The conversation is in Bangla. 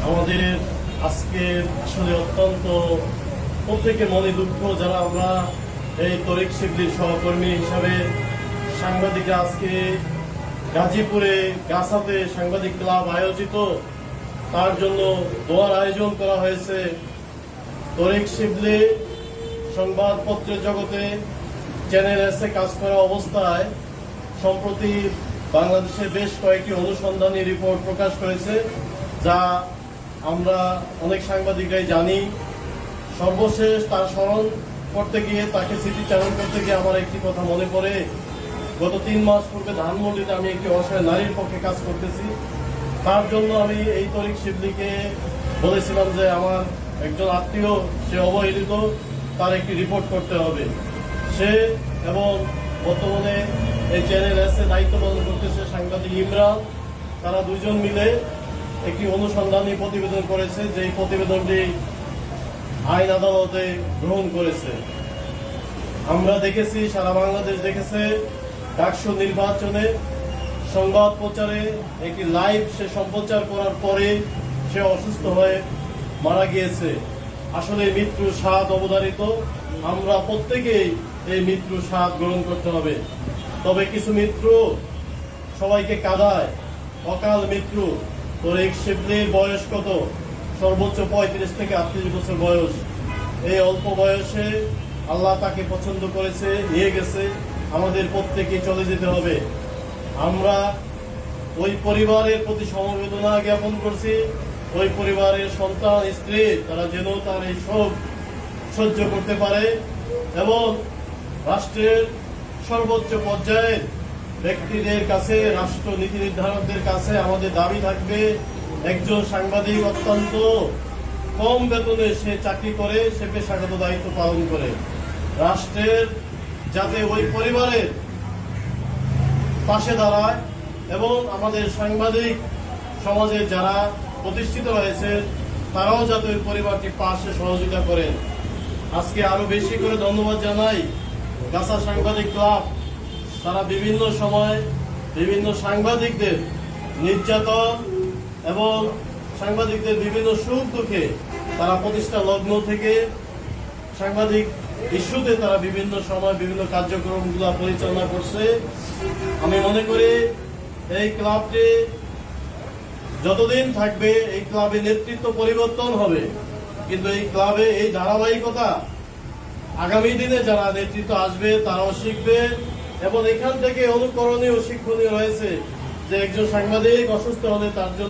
আমাদের আজকে আসলে অত্যন্ত প্রত্যেকের মনে দুঃখ, যারা আমরা এই তরিক শিবলির সহকর্মী হিসাবে সাংবাদিকরা আজকে গাজীপুরে গাছাতে সাংবাদিক ক্লাব আয়োজিত, তার জন্য দোয়ার আয়োজন করা হয়েছে। তরিক শিবলি সংবাদপত্রের জগতে চ্যানেল এসে কাজ করা অবস্থায় সম্প্রতি বাংলাদেশে বেশ কয়েকটি অনুসন্ধানী রিপোর্ট প্রকাশ করেছে, যা আমরা অনেক সাংবাদিকরাই জানি। সর্বশেষ তার স্মরণ করতে গিয়ে, তাকে স্মৃতিচারণ করতে গিয়ে আমার একটি কথা মনে পড়ে। গত 3 মাস পূর্বে ধানমন্ডিতে আমি একটি অসহায় নারীর পক্ষে কাজ করতেছি। তার জন্য আমি এই তরিক শিবলিকে বলেছিলাম যে আমার একজন আত্মীয়, সে অবহেলিত, তার একটি রিপোর্ট করতে হবে। সে এবং বর্তমানে এই চ্যানেল এসে দায়িত্ব পালন করতেছে সাংবাদিক ইমরান, তারা দুজন মিলে একটি অনুসন্ধানী প্রতিবেদন করেছে, যে প্রতিবেদনটি আইন আদালতে গ্রহণ করেছে। আমরা দেখেছি, সারা বাংলাদেশ দেখেছে, ডাকসু নির্বাচনে সংবাদ প্রচারে একটি লাইভ সে সম্প্রচার করার পরে সে অসুস্থ হয়ে মারা গিয়েছে। আসলে মৃত্যুর স্বাদ অবধারিত, আমরা প্রত্যেকেই এই মৃত্যুর স্বাদ গ্রহণ করতে হবে। তবে কিছু মৃত্যু সবাইকে কাঁদায়, অকাল মৃত্যু। তরিক শিবলির বয়স কত? সর্বোচ্চ 35 থেকে 38 বছর বয়স। এই অল্প বয়সে আল্লাহ তাকে পছন্দ করেছে, নিয়ে গেছে। আমাদের প্রত্যেকে চলে যেতে হবে। আমরা ওই পরিবারের প্রতি সমবেদনা জ্ঞাপন করছি। ওই পরিবারের সন্তান, স্ত্রী, তারা যেন তার এই শোক সহ্য করতে পারে। এবং রাষ্ট্রের সর্বোচ্চ পর্যায়ের ব্যক্তিদের কাছে, রাষ্ট্র নীতি নির্ধারকদের কাছে আমাদের দাবি থাকবে, একজন সাংবাদিক অত্যন্ত কম বেতনে সে চাকরি করে, সে পেশাগত দায়িত্ব পালন করে, রাষ্ট্রের যাতে ওই পরিবারের পাশে দাঁড়ায় এবং আমাদের সাংবাদিক সমাজে যারা প্রতিষ্ঠিত হয়েছে তারাও যাতে ওই পরিবারটি পাশে সহযোগিতা করেন। আজকে আরো বেশি করে ধন্যবাদ জানাই গাছা সাংবাদিক ক্লাব। তারা বিভিন্ন সময় বিভিন্ন সাংবাদিকদের নির্যাতন এবং সাংবাদিকদের বিভিন্ন সুখ দুঃখে তারা প্রতিষ্ঠা লগ্ন থেকে সাংবাদিক ইস্যুতে তারা বিভিন্ন সময় বিভিন্ন কার্যক্রমগুলো পরিচালনা করছে। আমি মনে করি এই ক্লাবটি যতদিন থাকবে, এই ক্লাবে নেতৃত্ব পরিবর্তন হবে, কিন্তু এই ক্লাবে এই ধারাবাহিকতা আগামী দিনে যারা নেতৃত্ব আসবে তারাও শিখবে। এবং এখান থেকে অনুকরণীয় শিক্ষণীয় রয়েছে যে একজন সাংবাদিক অসুস্থ হলে তার জন্য